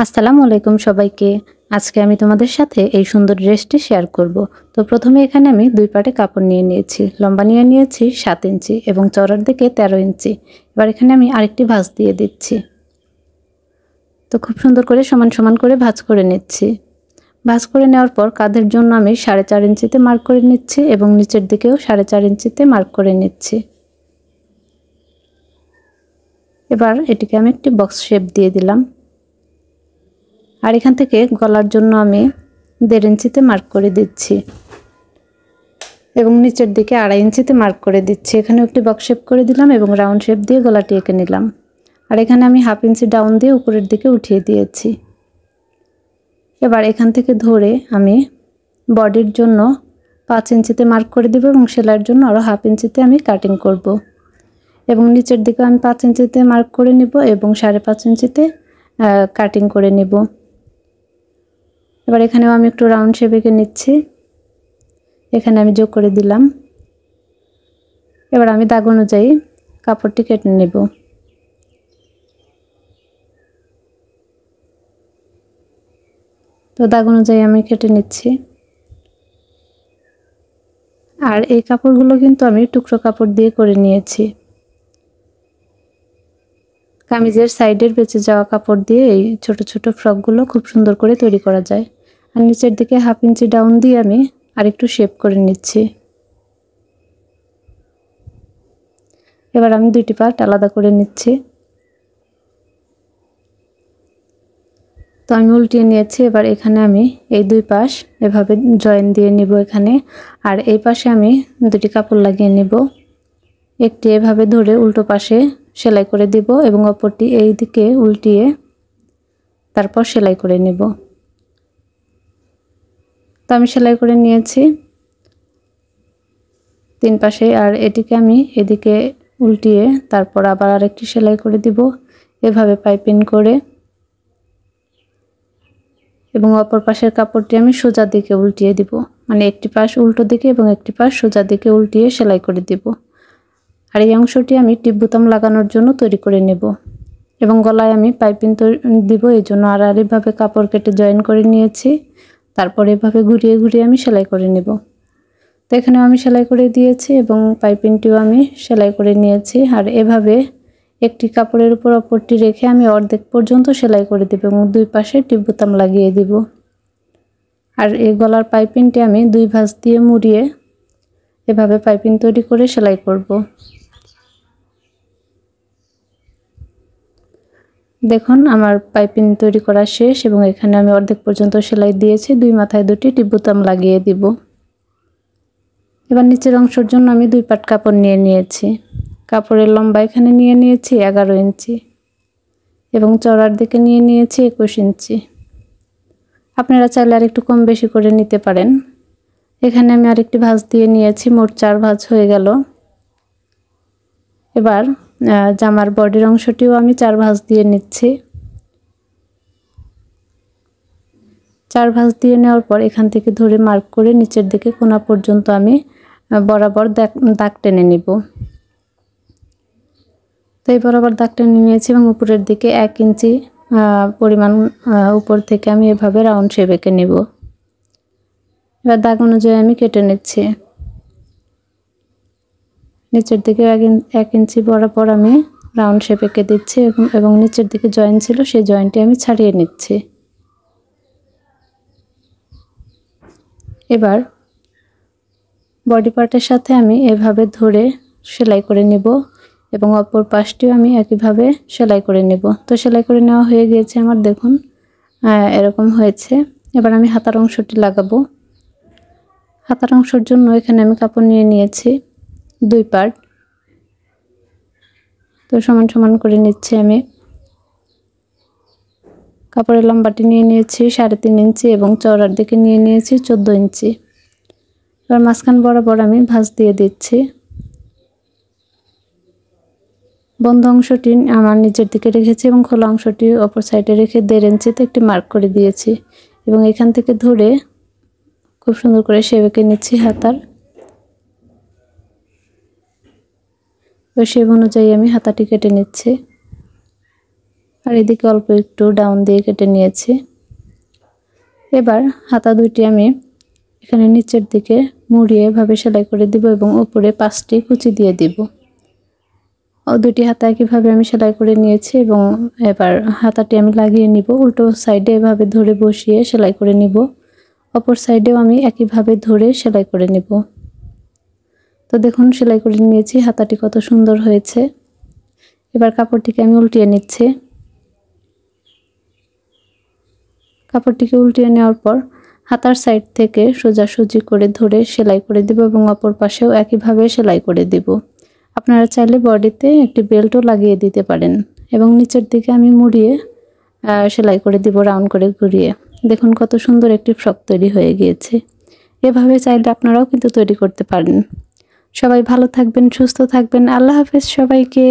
আসসালামু আলাইকুম সবাইকে। আজকে আমি তোমাদের সাথে এই সুন্দর ড্রেসটি শেয়ার করব। তো প্রথমে এখানে আমি দুই পাটে কাপড় নিয়ে নিয়েছি। লম্বা নিয়ে নিয়েছি 7 ইঞ্চি এবং চওড়ার দিকে 13 ইঞ্চি। এবার এখানে আমি আরেকটি ভাঁজ দিয়ে দিচ্ছি। তো খুব সুন্দর করে সমান সমান করে ভাঁজ করে নিচ্ছি। ভাঁজ করে নেওয়ার পর কাঁধের জন্য আমি 4.5 ইঞ্চিতে মার্ক করে নিচ্ছি এবং নিচের দিকেও 4.5 ইঞ্চিতে মার্ক করে নিচ্ছি। এবার এটিকে আমি একটি বক্স শেপ দিয়ে দিলাম। আর এখান থেকে গলার জন্য আমি 1.5 ইঞ্চিতে মার্ক করে দিচ্ছি এবং নিচের দিকে 2.5 ইঞ্চিতে মার্ক করে দিচ্ছি। এখানে একটি বক্স শেপ করে দিলাম এবং রাউন্ড শেপ দিয়ে গলাটি এঁকে নিলাম। আর এখানে আমি 1/2 ইঞ্চি ডাউন দিয়ে উপরের দিকে উঠিয়ে দিয়েছি। এবার এখান থেকে ধরে আমি বডির জন্য 5 ইঞ্চিতে মার্ক করে দেব এবং সেলাইয়ের জন্য আরও 1/2 ইঞ্চিতে আমি কাটিং করব এবং নিচের দিকে আমি 5 ইঞ্চিতে মার্ক করে নিব এবং 5.5 ইঞ্চিতে কাটিং করে নিব। এবার এখানেও আমি একটু রাউন্ড শেপ এঁকে নিচ্ছি। এখানে আমি যোগ করে দিলাম। এবার আমি দাগ অনুযায়ী কাপড়টি কেটে নেব। তো দাগ অনুযায়ী আমি কেটে নিচ্ছি। আর এই কাপড়গুলো কিন্তু আমি টুকরো কাপড় দিয়ে করে নিয়েছি। কামিজের সাইডের বেঁচে যাওয়া কাপড় দিয়ে এই ছোট ছোট ফ্রকগুলো খুব সুন্দর করে তৈরি করা যায়। আর নিচের দিকে 1/2 ইঞ্চি ডাউন দিয়ে আমি আরেকটু শেপ করে নিচ্ছি। এবার আমি দুইটি পার্ট আলাদা করে নিচ্ছি। তো আমি উল্টিয়ে নিয়েছি। এবার এখানে আমি এই দুই পাশ এভাবে জয়েন দিয়ে নিব এখানে। আর এই পাশে আমি দুটি কাপড় লাগিয়ে নিব। একটি এভাবে ধরে উল্টো পাশে সেলাই করে দিব এবং অপরটি এই দিকে উল্টিয়ে তারপর সেলাই করে নেব। তো আমি সেলাই করে নিয়েছি 3 পাশে। আর এটিকে আমি এদিকে উল্টিয়ে তারপর আবার আরেকটি সেলাই করে দিব এভাবে পাইপিং করে এবং অপর পাশের কাপড়টি আমি সোজা দিকে উল্টিয়ে দিব, মানে একটি পাশ উল্টো দিকে এবং একটি পাশ সোজা দিকে উল্টিয়ে সেলাই করে দিব। আর এই অংশটি আমি টিপ বোতাম লাগানোর জন্য তৈরি করে নেব এবং গলায় আমি পাইপিং দিব, এই জন্য আড়াআড়িভাবে কাপড় কেটে জয়েন করে নিয়েছি। তারপর এভাবে ঘুরিয়ে ঘুরিয়ে আমি সেলাই করে নেব। তো এখানেও আমি সেলাই করে দিয়েছি এবং পাইপিংটিও আমি সেলাই করে নিয়েছি। আর এভাবে একটি কাপড়ের উপর অপরটি রেখে আমি অর্ধেক পর্যন্ত সেলাই করে দেব এবং দুই পাশে টিপ বোতাম লাগিয়ে দিব। আর এই গলার পাইপিংটি আমি দুই ভাঁজ দিয়ে মুড়িয়ে এভাবে পাইপিং তৈরি করে সেলাই করব। দেখুন আমার পাইপিং তৈরি করা শেষ এবং এখানে আমি অর্ধেক পর্যন্ত সেলাই দিয়েছি। দুই মাথায় দুটি টিপ বোতাম লাগিয়ে দিব। এবার নিচের অংশের জন্য আমি দুই পাট কাপড় নিয়ে নিয়েছি। কাপড়ের লম্বা এখানে নিয়ে নিয়েছি 11 ইঞ্চি এবং চওড়ার দিকে নিয়ে নিয়েছি 21 ইঞ্চি। আপনারা চাইলে আর একটু কম বেশি করে নিতে পারেন। এখানে আমি আরেকটি ভাঁজ দিয়ে নিয়েছি, মোট 4 ভাঁজ হয়ে গেল। এবার জামার বডির অংশটিও আমি 4 ভাঁজ দিয়ে নিচ্ছি। 4 ভাঁজ দিয়ে নেওয়ার পর এখান থেকে ধরে মার্ক করে নিচের দিকে কোণা পর্যন্ত আমি বরাবর দাগ টেনে নিব। তো এই বরাবর দাগ টেনে নিয়েছি এবং উপরের দিকে 1 ইঞ্চি পরিমাণ উপর থেকে আমি এভাবে রাউন্ড শেপ এঁকে নেব। এবার দাগ অনুযায়ী আমি কেটে নিচ্ছি। নিচের দিকে 1 ইঞ্চি বরাবর আমি রাউন্ড শেপ এঁকে দিচ্ছি এবং নিচের দিকে জয়েন ছিল সেই জয়েন্টটি আমি ছাড়িয়ে নিচ্ছি। এবার বডি পার্টের সাথে আমি এভাবে ধরে সেলাই করে নেব এবং অপর পাশটিও আমি একইভাবে সেলাই করে নেব। তো সেলাই করে নেওয়া হয়ে গিয়েছে আমার, দেখুন এরকম হয়েছে। এবার আমি হাতার অংশটি লাগাবো। হাতার অংশের জন্য এখানে আমি কাপড় নিয়ে নিয়েছি 2 পার্ট। তো সমান সমান করে নিচ্ছি আমি। কাপড়ের লম্বাটি নিয়ে নিয়েছি 3.5 ইঞ্চি এবং চওড়ার দিকে নিয়ে নিয়েছি 14 ইঞ্চি। এবার মাঝখান বরাবর আমি ভাঁজ দিয়ে দিচ্ছি। বন্ধ অংশটি আমার নিচের দিকে রেখেছি এবং খোলা অংশটি অপর সাইডে রেখে 1.5 ইঞ্চিতে একটি মার্ক করে দিয়েছি এবং এখান থেকে ধরে খুব সুন্দর করে শেপ এঁকে নিচ্ছি হাতার। তো শেপ অনুযায়ী আমি হাতাটি কেটে নিচ্ছি। আর এদিকে অল্প একটু ডাউন দিয়ে কেটে নিয়েছি। এবার হাতা দুইটি আমি এখানে নিচের দিকে মুড়িয়ে এভাবে সেলাই করে দিব এবং উপরে 5টি কুচি দিয়ে দিব। দুটি হাতা একইভাবে আমি সেলাই করে নিয়েছি এবং এবার হাতাটি আমি লাগিয়ে নিব। উল্টো সাইডে এভাবে ধরে বসিয়ে সেলাই করে নিব। অপর সাইডেও আমি একইভাবে ধরে সেলাই করে নিব। তো দেখুন সেলাই করে নিয়েছি, হাতাটি কত সুন্দর হয়েছে। এবার কাপড়টিকে আমি উল্টিয়ে নিচ্ছি। কাপড়টিকে উল্টিয়ে নেওয়ার পর হাতার সাইড থেকে সোজাসুজি করে ধরে সেলাই করে দিব এবং অপর পাশেও একইভাবে সেলাই করে দিব। আপনারা চাইলে বডিতে একটি বেল্টও লাগিয়ে দিতে পারেন এবং নিচের দিকে আমি মুড়িয়ে সেলাই করে দিব রাউন্ড করে ঘুরিয়ে। দেখুন কত সুন্দর একটি ফ্রক তৈরি হয়ে গিয়েছে। এভাবে চাইলে আপনারাও কিন্তু তৈরি করতে পারেন। সবাই ভালো থাকবেন, সুস্থ থাকবেন। আল্লাহ হাফেজ সবাইকে।